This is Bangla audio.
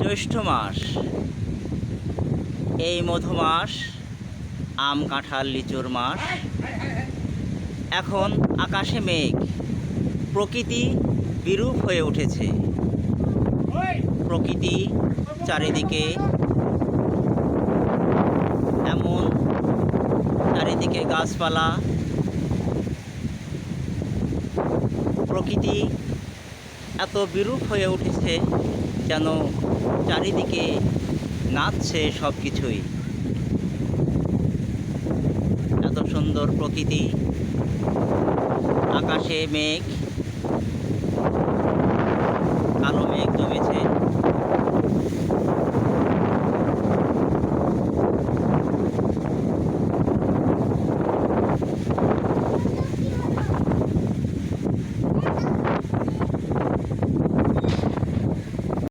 জ্যৈষ্ঠ মাস। এই মধু মাস আম কাঁঠাল লিচুর মাস। এখন আকাশে মেঘ, প্রকৃতি বিরূপ হয়ে উঠেছে। প্রকৃতি চারিদিকে এমন, চারিদিকে গাছপালা, প্রকৃতি এত বিরূপ হয়ে উঠেছে যেন চারিদিকে নাচছে সব কিছুই। এত সুন্দর প্রকৃতি, আকাশে মেঘ,